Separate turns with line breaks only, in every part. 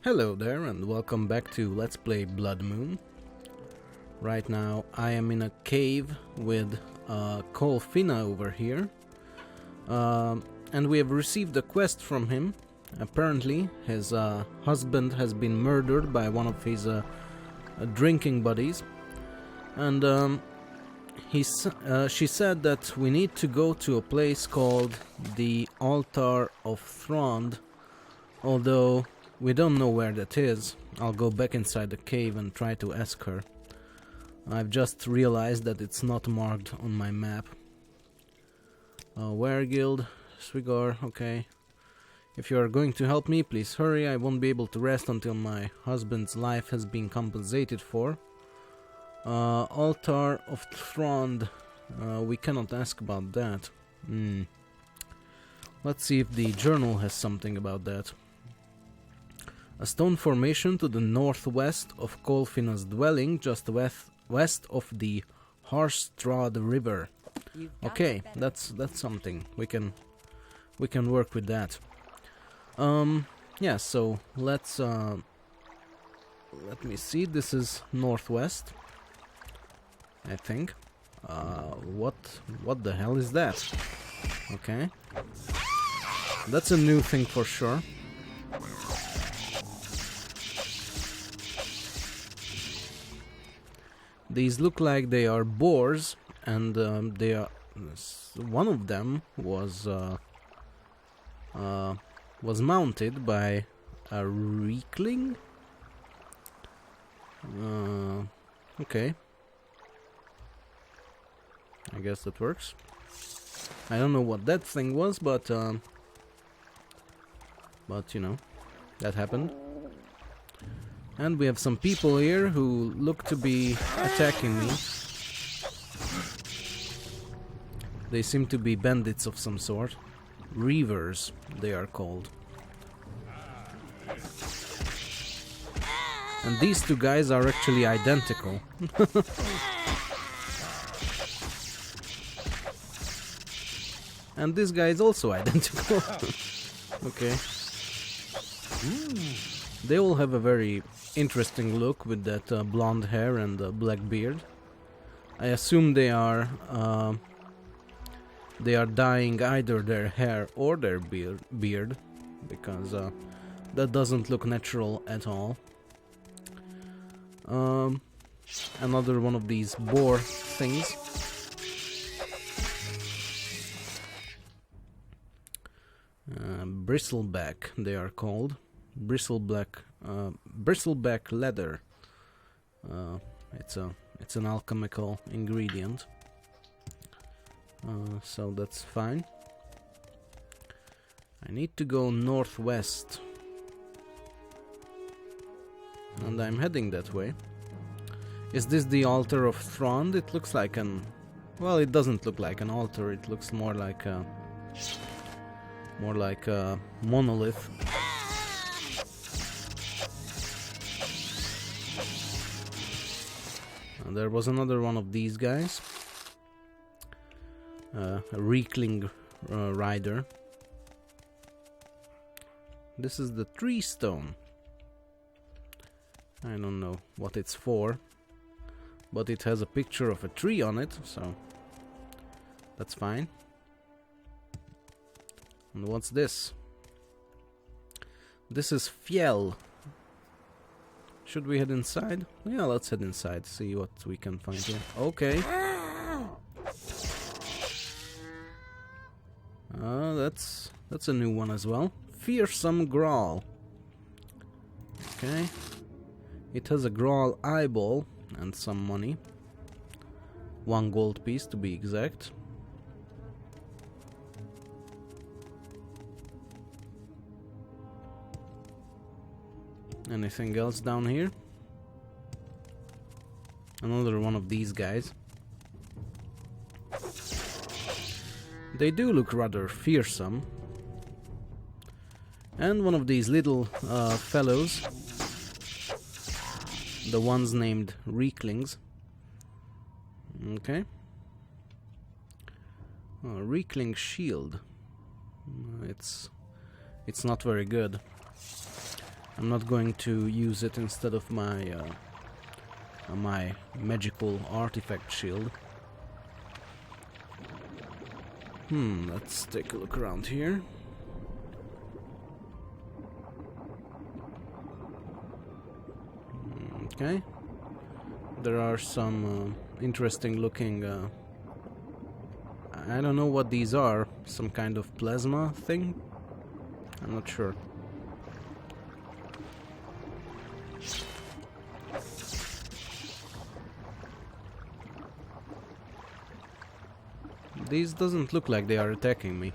Hello there and welcome back to Let's Play Bloodmoon. Right now I am in a cave with Colfina over here. And we have received a quest from him. Apparently his husband has been murdered by one of his drinking buddies. And she said that we need to go to a place called the Altar of Thrond. Although we don't know where that is. I'll go back inside the cave and try to ask her. I've just realized that it's not marked on my map. Weregild, Swigar, okay. If you are going to help me, please hurry. I won't be able to rest until my husband's life has been compensated for. Altar of Thrond. We cannot ask about that. Let's see if the journal has something about that. A stone formation to the northwest of Colfina's dwelling, just west of the Harstrad River. Okay, that's something. We can work with that. Yeah, so let's let me see. This is northwest, I think. What the hell is that? Okay, that's a new thing for sure. These look like they are boars, and they are. One of them was mounted by a reekling. Okay, I guess that works. I don't know what that thing was, but you know, that happened. And we have some people here who look to be attacking me. They seem to be bandits of some sort. Reavers, they are called. And these two guys are actually identical. And this guy is also identical. Okay. They all have a very interesting look with that blonde hair and black beard. I assume they are dyeing either their hair or their beard, because that doesn't look natural at all. Another one of these boar things. Bristleback, they are called. Bristleback leather. It's an alchemical ingredient. So that's fine. I need to go northwest, and I'm heading that way. Is this the Altar of Thrond? It looks like an... Well, it doesn't look like an altar. It looks more like a monolith. And there was another one of these guys. A reekling rider. This is the tree stone. I don't know what it's for, but it has a picture of a tree on it, so that's fine. And what's this? This is Fjell. Should we head inside? Yeah, let's head inside, see what we can find here. Okay. That's a new one as well. Fearsome Grawl. Okay. It has a Grawl eyeball and some money. 1 gold piece to be exact. Anything else down here? Another one of these guys. They do look rather fearsome. And one of these little fellows. The ones named Reeklings. Okay. Reekling shield. It's not very good. I'm not going to use it instead of my my magical artifact shield. Let's take a look around here. Okay. There are some interesting looking... I don't know what these are. Some kind of plasma thing? I'm not sure. These doesn't look like they are attacking me.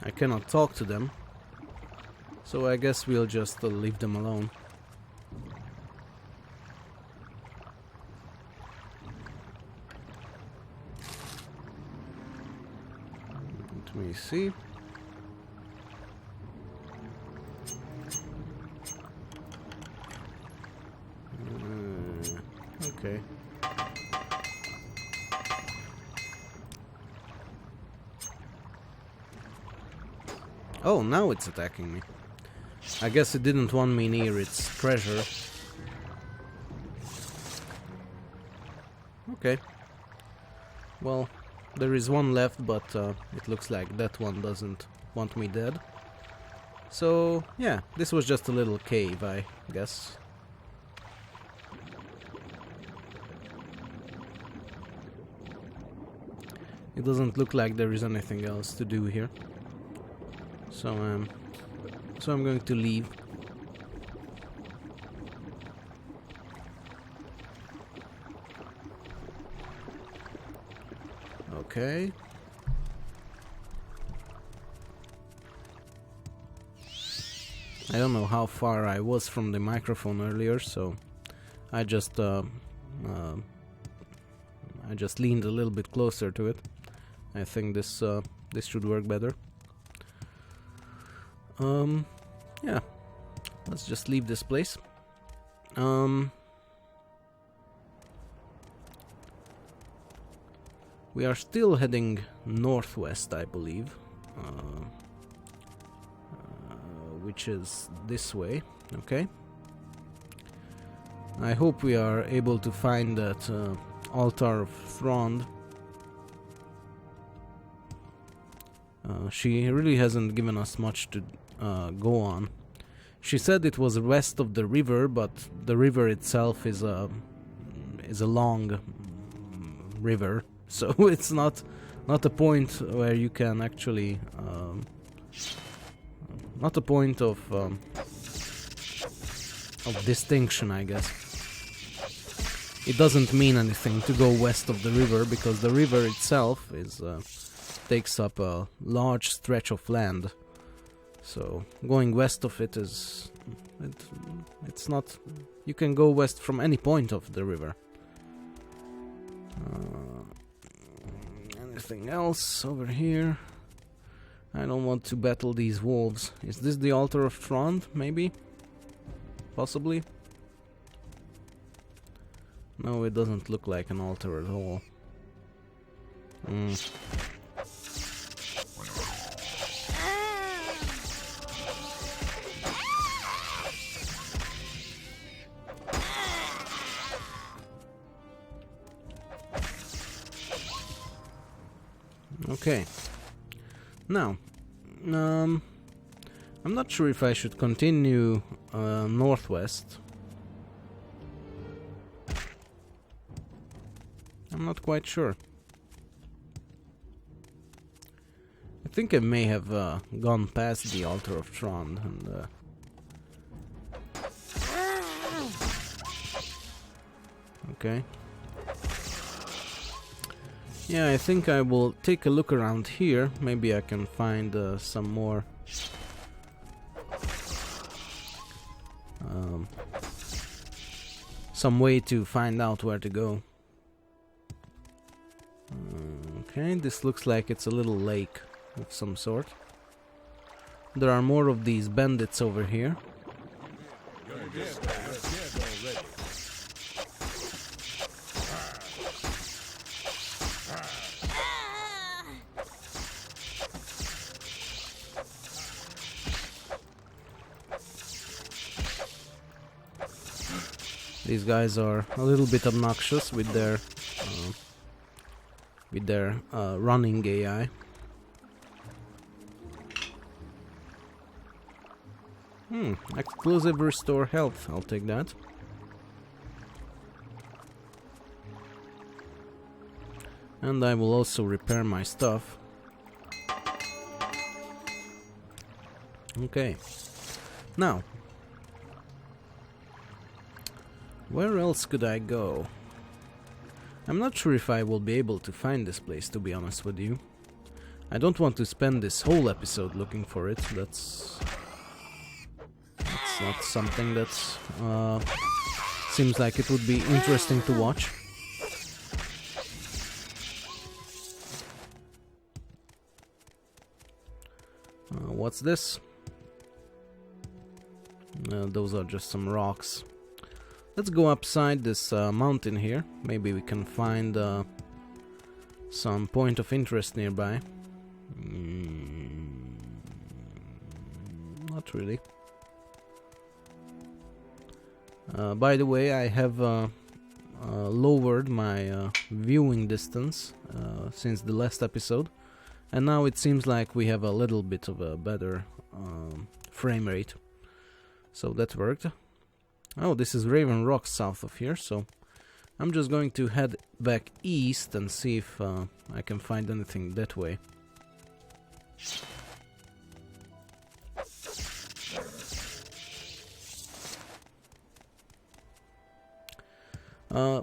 I cannot talk to them, so I guess we'll just leave them alone. Let me see. Okay. Oh, now it's attacking me. I guess it didn't want me near its treasure. Okay. Well, there is one left, but it looks like that one doesn't want me dead. So, yeah, this was just a little cave, I guess. It doesn't look like there is anything else to do here. So I'm going to leave. Okay. I don't know how far I was from the microphone earlier, so I just leaned a little bit closer to it. I think this should work better. Yeah, let's just leave this place. We are still heading northwest, I believe, which is this way. Okay. I hope we are able to find that altar of Thrond. She really hasn't given us much to go on. She said it was west of the river, but the river itself is a long river, so it's not a point where you can actually not a point of distinction, I guess. It doesn't mean anything to go west of the river because the river itself is takes up a large stretch of land. So going west of it is it's not. You can go west from any point of the river. Anything else over here? I don't want to battle these wolves. Is this the altar of Thrond? Maybe? Possibly? No, it doesn't look like an altar at all. Okay. Now, I'm not sure if I should continue northwest. I'm not quite sure. I think I may have gone past the altar of Thrond and okay. Yeah, I think I will take a look around here. Maybe I can find some more some way to find out where to go. Okay, this looks like it's a little lake of some sort. There are more of these bandits over here. These guys are a little bit obnoxious with their running AI. Exclusive restore health. I'll take that. And I will also repair my stuff. Okay. Now, where else could I go? I'm not sure if I will be able to find this place, to be honest with you. I don't want to spend this whole episode looking for it. That's not something that seems like it would be interesting to watch. What's this? Those are just some rocks. Let's go upside this mountain here. Maybe we can find some point of interest nearby. Not really. By the way, I have lowered my viewing distance since the last episode, and now it seems like we have a little bit of a better frame rate. So that worked. Oh, this is Raven Rock south of here, so I'm just going to head back east and see if I can find anything that way.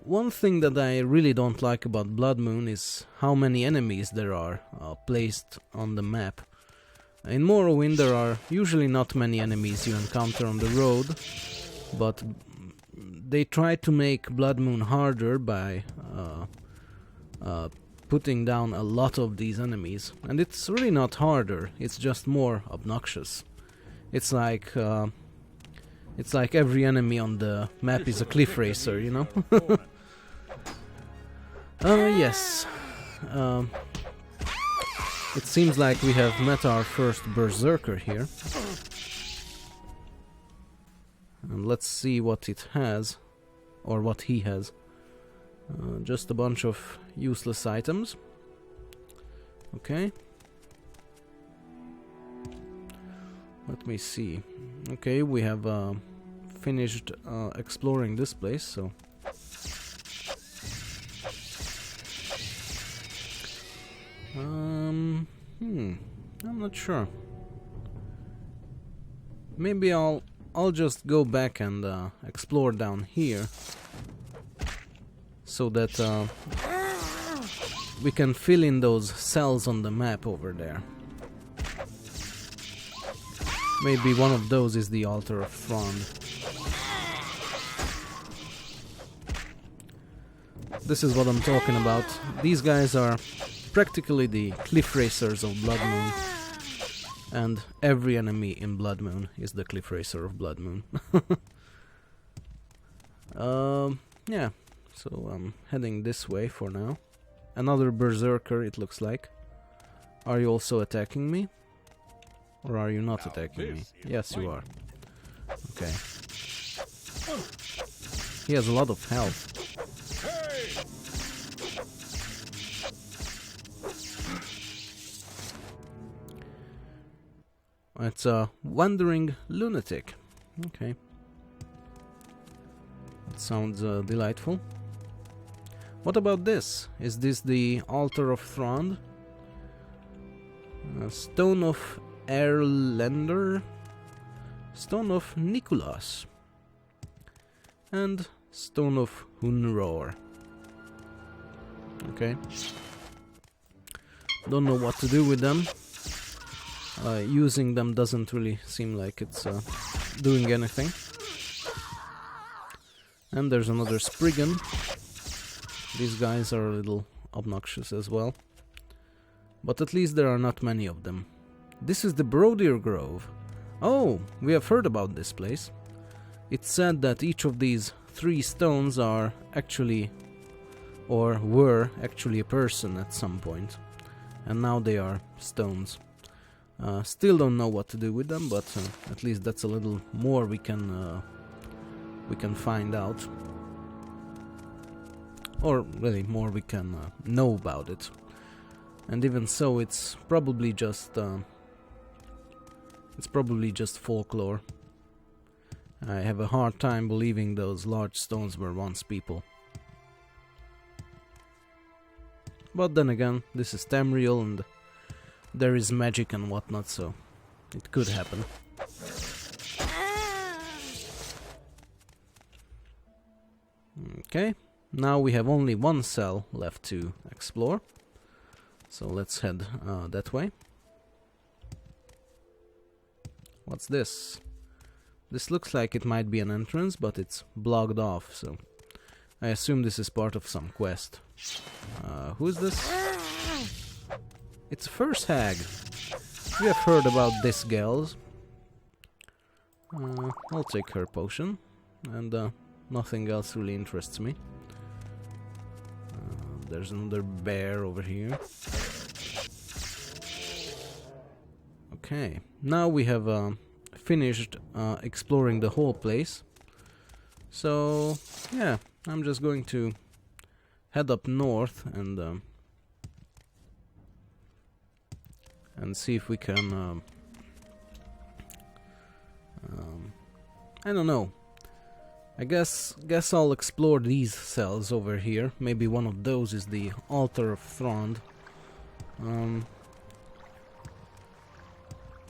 One thing that I really don't like about Bloodmoon is how many enemies there are placed on the map. In Morrowind there are usually not many enemies you encounter on the road, but they try to make Bloodmoon harder by putting down a lot of these enemies. And it's really not harder, it's just more obnoxious. It's like every enemy on the map is a cliff racer, you know? Yes. It seems like we have met our first berserker here. And let's see what it has, or what he has. Just a bunch of useless items. Okay. Let me see. Okay, we have finished exploring this place, so... I'm not sure. Maybe I'll just go back and explore down here, so that we can fill in those cells on the map over there. Maybe one of those is the Altar of Thron. This is what I'm talking about. These guys are practically the cliff racers of Bloodmoon. And every enemy in Bloodmoon is the cliff racer of Bloodmoon. Yeah, so I'm heading this way for now. Another berserker, it looks like. Are you also attacking me? Or are you not attacking me? Yes, you are. Okay. He has a lot of health. It's a wandering lunatic. Okay. It sounds delightful. What about this? Is this the Altar of Thron? Stone of Erlender, Stone of Nicholas, and Stone of Hunroar. Okay. Don't know what to do with them. Using them doesn't really seem like it's doing anything. And there's another Spriggan. These guys are a little obnoxious as well. But at least there are not many of them. This is the Brodir Grove. Oh, we have heard about this place. It's said that each of these 3 stones are actually, or were actually a person at some point. And now they are stones. Still don't know what to do with them, but at least that's a little more we can we can find out. Or really more we can know about it. And even so, it's probably just folklore. I have a hard time believing those large stones were once people. But then again, this is Tamriel and there is magic and whatnot, so it could happen. Okay, now we have only one cell left to explore. So let's head that way. What's this? This looks like it might be an entrance, but it's blocked off, so I assume this is part of some quest. Who is this? It's a first hag. We have heard about this gals. I'll take her potion, and nothing else really interests me. There's another bear over here. Okay, now we have finished exploring the whole place. So, yeah, I'm just going to head up north and see if we can I don't know. I guess I'll explore these cells over here. Maybe one of those is the Altar of Thrond.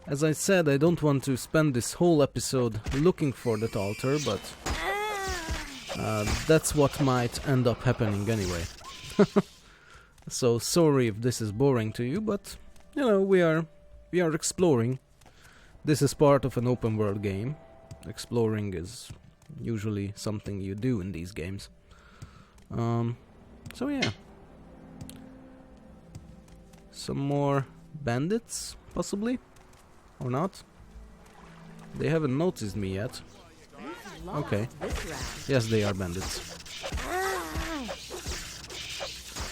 As I said, I don't want to spend this whole episode looking for that altar, but that's what might end up happening anyway. So sorry if this is boring to you, but you know, we are exploring. This is part of an open world game. Exploring is usually something you do in these games. So yeah. Some more bandits, possibly? Or not? They haven't noticed me yet. Okay. Yes, they are bandits.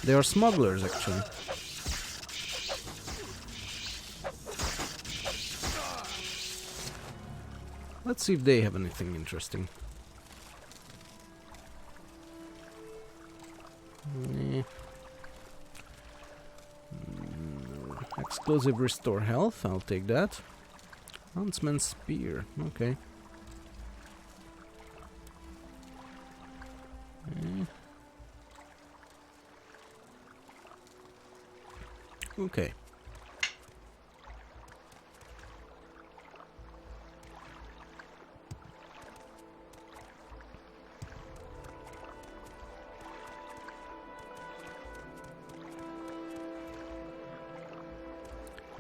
They are smugglers, actually. Let's see if they have anything interesting. Explosive restore health, I'll take that. Huntsman's spear, okay. Okay.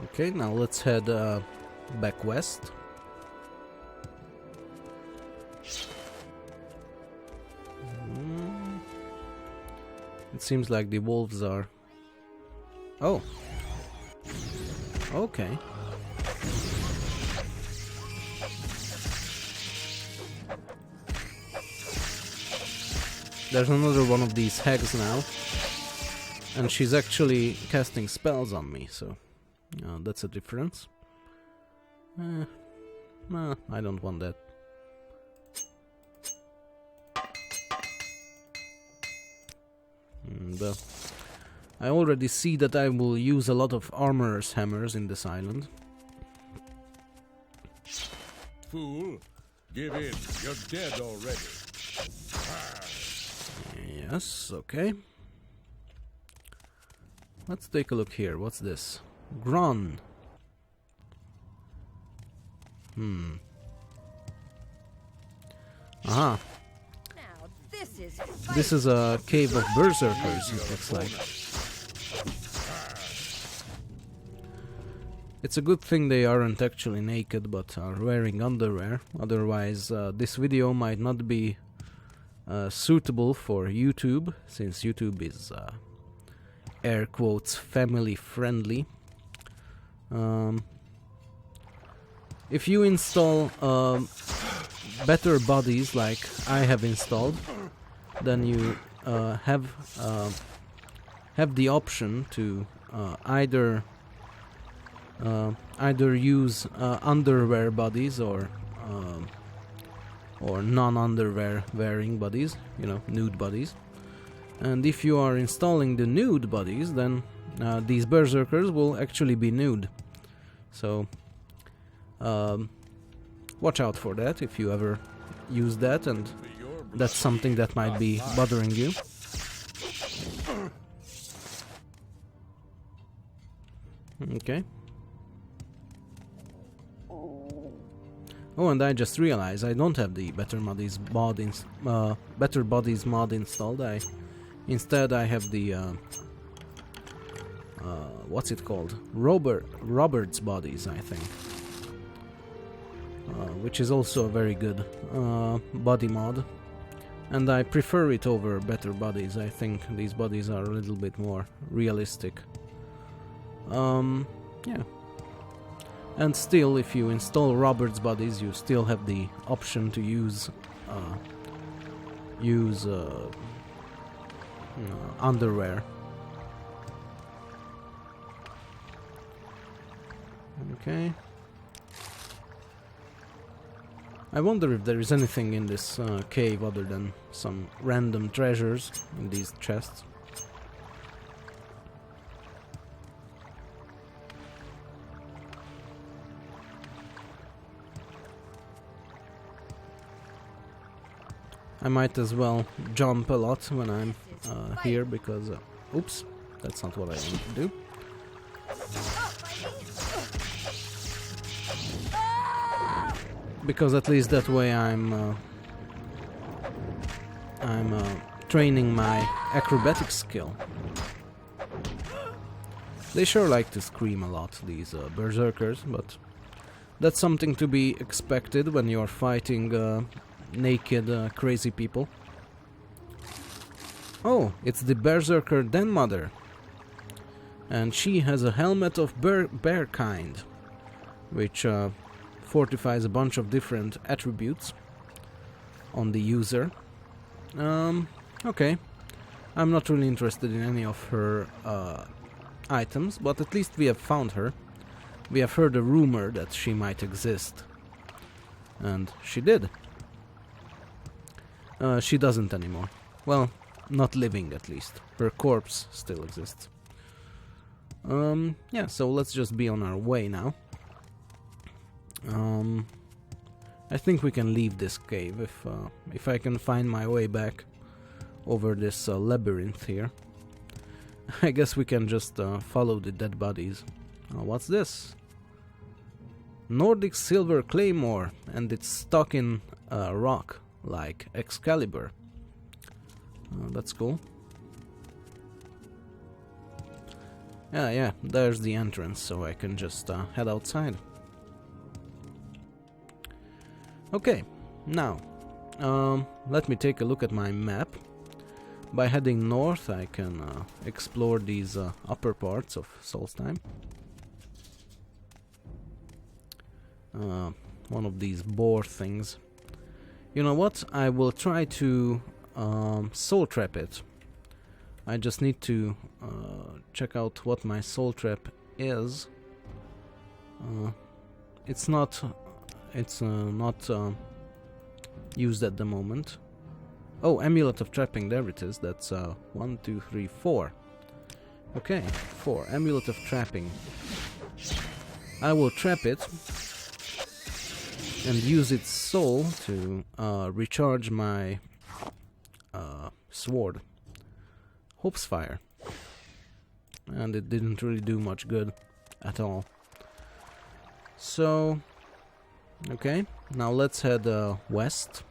Okay, now let's head back west. It seems like the wolves are... Oh! Okay. There's another one of these hags now. And she's actually casting spells on me, so... that's a difference. I don't want that. And, I already see that I will use a lot of armorer's hammers in this island.
Fool, give in. You're dead already.
Yes, okay. Let's take a look here. What's this? Grun. Aha.
Now
This is a cave of berserkers, it looks like. It's a good thing they aren't actually naked, but are wearing underwear. Otherwise, this video might not be suitable for YouTube, since YouTube is air quotes family friendly. If you install better bodies like I have installed, then you have the option to either use underwear bodies or or non-underwear wearing bodies, you know, nude bodies. And if you are installing the nude bodies, then these berserkers will actually be nude. So watch out for that if you ever use that, and that's something that might be bothering you. Okay. Oh, and I just realized I don't have the Better Bodies mod installed. Instead I have the what's it called? Robert's Bodies, I think. Which is also a very good body mod. And I prefer it over Better Bodies. I think these bodies are a little bit more realistic. Yeah. And still, if you install Robert's Bodies, you still have the option to use underwear. Okay. I wonder if there is anything in this cave other than some random treasures in these chests. I might as well jump a lot when I'm here because... oops, that's not what I want to do. Because at least that way I'm training my acrobatic skill. They sure like to scream a lot, these berserkers, but that's something to be expected when you're fighting naked crazy people. Oh, it's the berserker den mother, and she has a helmet of bear kind, which fortifies a bunch of different attributes on the user. Okay, I'm not really interested in any of her items, but at least we have found her. We have heard a rumor that she might exist, and she did. She doesn't anymore. Well, not living at least. Her corpse still exists. Yeah, so let's just be on our way now. I think we can leave this cave if I can find my way back over this labyrinth here. I guess we can just follow the dead bodies. What's this? Nordic silver claymore, and it's stuck in rock like Excalibur. That's cool. Yeah, there's the entrance, so I can just head outside. Okay, now let me take a look at my map. By heading north I can explore these upper parts of Solstheim. One of these boar things. You know what? I will try to soul trap it. I just need to check out what my soul trap is. It's not used at the moment. Oh, amulet of trapping, there it is. That's 1, 2, 3, 4. Okay, 4. Amulet of trapping. I will trap it and use its soul to recharge my sword. Hope's Fire. And it didn't really do much good at all. So, okay, now let's head west.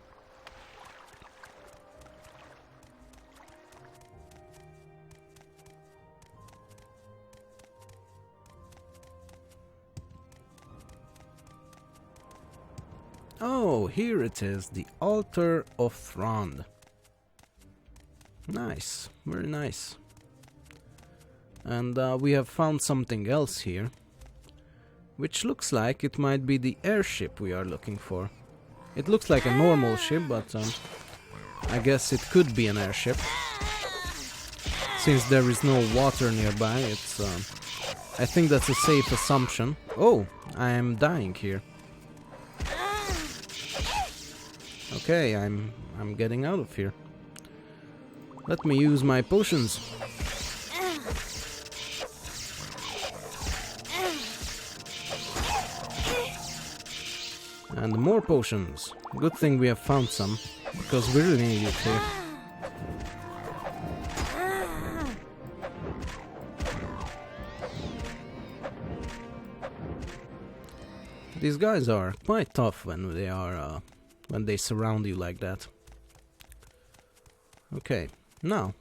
Oh, here it is, the Altar of Thrond. Nice, very nice. And we have found something else here, which looks like it might be the airship we are looking for. It looks like a normal ship, but I guess it could be an airship. Since there is no water nearby, it's I think that's a safe assumption. Oh, I am dying here. Okay, I'm getting out of here. Let me use my potions. And more potions. Good thing we have found some, because we really need it here. These guys are quite tough when they are when they surround you like that. Okay, now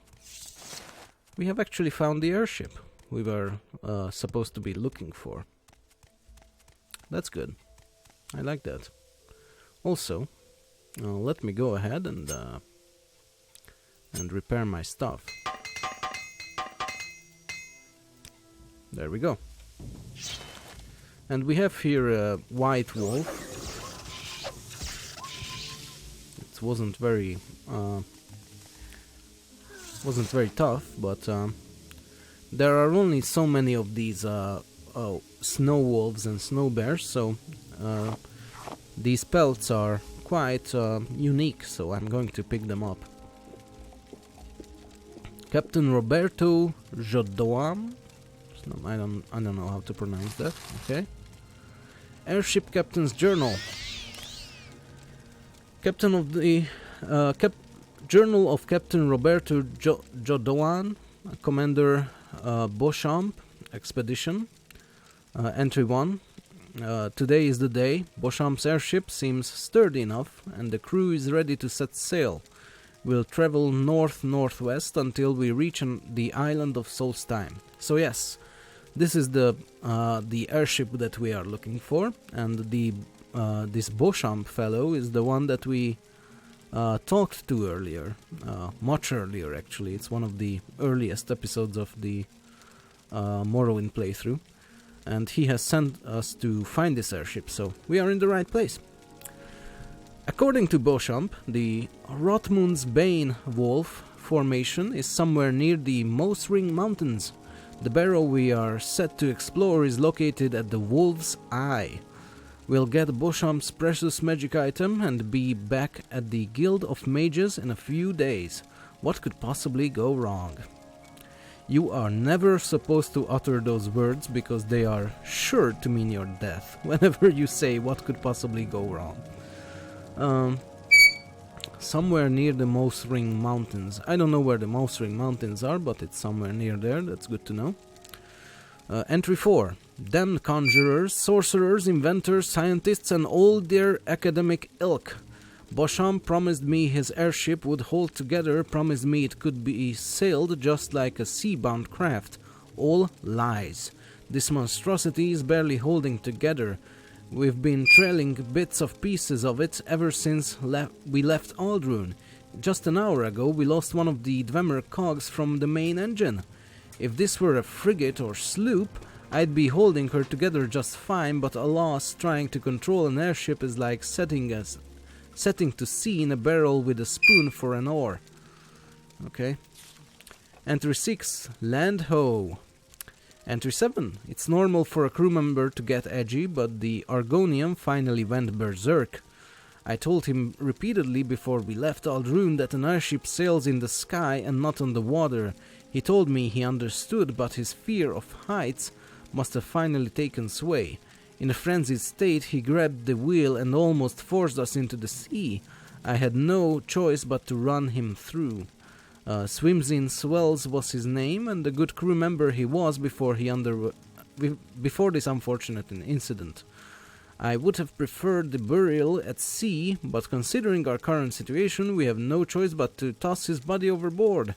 we have actually found the airship we were supposed to be looking for. That's good. I like that. Also, let me go ahead and repair my stuff. There we go. And we have here a white wolf. It wasn't very tough, but there are only so many of these snow wolves and snow bears, so these pelts are quite unique, so I'm going to pick them up. Captain Roberto Jodoam. I don't know how to pronounce that. Okay. Airship Captain's Journal. Captain of the Journal of Captain Roberto Jodoan, Commander Beauchamp Expedition. Entry 1. Today is the day. Beauchamp's airship seems sturdy enough, and the crew is ready to set sail. We'll travel north-northwest until we reach the island of Solstheim. So yes, this is the airship that we are looking for, and this Beauchamp fellow is the one that we talked to earlier, much earlier actually. It's one of the earliest episodes of the Morrowind playthrough, and he has sent us to find this airship, so we are in the right place. According to Beauchamp, the Bloodmoon's Bane Wolf formation is somewhere near the Moosring Mountains. The barrow we are set to explore is located at the Wolf's Eye. We'll get Beauchamp's precious magic item and be back at the Guild of Mages in a few days. What could possibly go wrong? You are never supposed to utter those words because they are sure to mean your death whenever you say what could possibly go wrong. Somewhere near the Moosring Mountains. I don't know where the Moosring Mountains are, but it's somewhere near there. That's good to know. Entry 4. Damned conjurers, sorcerers, inventors, scientists, and all their academic ilk. Beauchamp promised me his airship would hold together, promised me it could be sailed just like a sea-bound craft. All lies. This monstrosity is barely holding together. We've been trailing bits of pieces of it ever since we left Aldrune. Just an hour ago we lost one of the Dwemer cogs from the main engine. If this were a frigate or sloop, I'd be holding her together just fine, but alas, trying to control an airship is like setting to sea in a barrel with a spoon for an oar. Okay. Entry 6. Land ho. Entry 7. It's normal for a crew member to get edgy, but the Argonian finally went berserk. I told him repeatedly before we left Aldrune that an airship sails in the sky and not on the water. He told me he understood, but his fear of heights must have finally taken sway. In a frenzied state, he grabbed the wheel and almost forced us into the sea. I had no choice but to run him through. Swims in Swells was his name, and a good crew member he was before this unfortunate incident. I would have preferred the burial at sea, but considering our current situation, we have no choice but to toss his body overboard.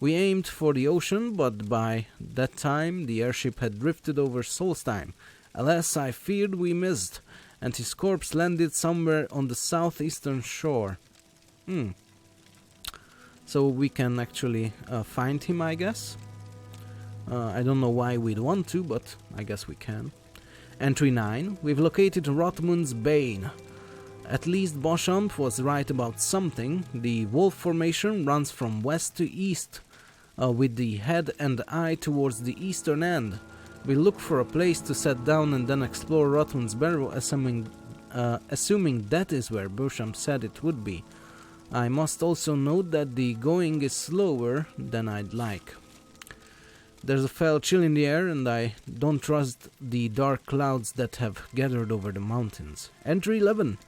We aimed for the ocean, but by that time the airship had drifted over Solstheim. Alas, I feared we missed, and his corpse landed somewhere on the southeastern shore. So we can actually find him, I guess. I don't know why we'd want to, but I guess we can. Entry 9. We've located Bloodmoon's Bane. At least Beauchamp was right about something. The wolf formation runs from west to east, with the head and eye towards the eastern end. We look for a place to set down and then explore Bloodmoon's barrow, assuming that is where Beauchamp said it would be. I must also note that the going is slower than I'd like. There's a fell chill in the air, and I don't trust the dark clouds that have gathered over the mountains. Entry 11.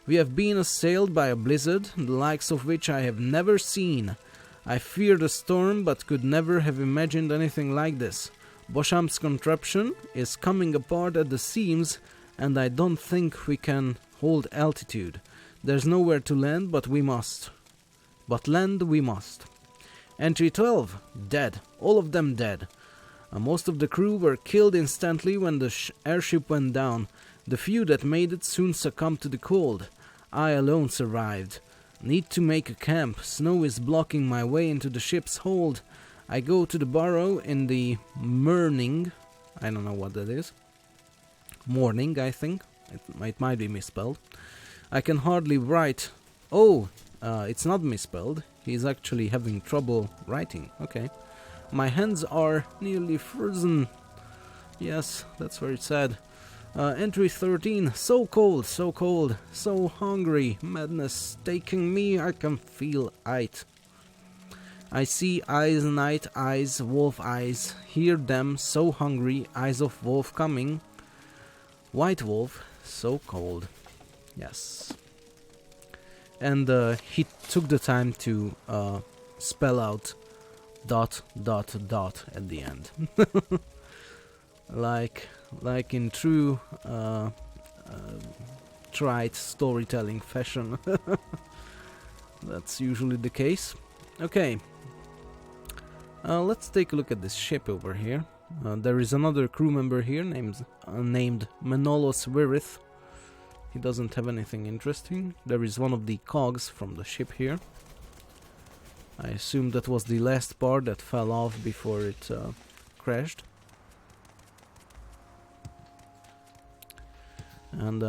We have been assailed by a blizzard, the likes of which I have never seen. I feared a storm, but could never have imagined anything like this. Beauchamp's contraption is coming apart at the seams, and I don't think we can hold altitude. There's nowhere to land, but we must. But land we must. Entry 12. Dead. All of them dead. Most of the crew were killed instantly when the airship went down. The few that made it soon succumbed to the cold. I alone survived. Need to make a camp. Snow is blocking my way into the ship's hold. I go to the burrow in the morning. I don't know what that is. Morning, I think. It might be misspelled. I can hardly write. Oh, it's not misspelled. He's actually having trouble writing. Okay. My hands are nearly frozen. Yes, that's very sad. Entry 13. So cold, so hungry. Madness taking me. I can feel it. I see eyes, night eyes, wolf eyes. Hear them, so hungry. Eyes of wolf coming. White wolf, so cold. Yes. And he took the time to spell out ... at the end. like in true trite storytelling fashion. That's usually the case. Okay. Let's take a look at this ship over here. There is another crew member here named Manolos Wirith. He doesn't have anything interesting. There is one of the cogs from the ship here. I assume that was the last part that fell off before it crashed. And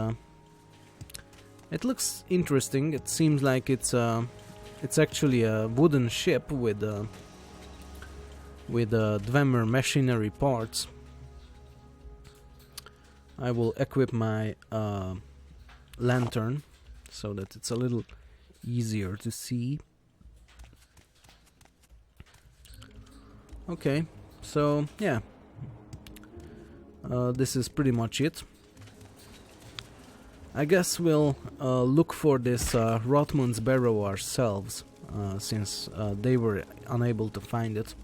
it looks interesting. It seems like it's actually a wooden ship with Dwemer machinery parts. I will equip my lantern so that it's a little easier to see. Okay, so yeah, this is pretty much it. I guess we'll look for this Rotmund's Barrow ourselves, since they were unable to find it.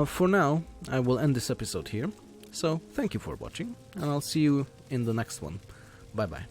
For now, I will end this episode here. So, thank you for watching, and I'll see you in the next one. Bye bye.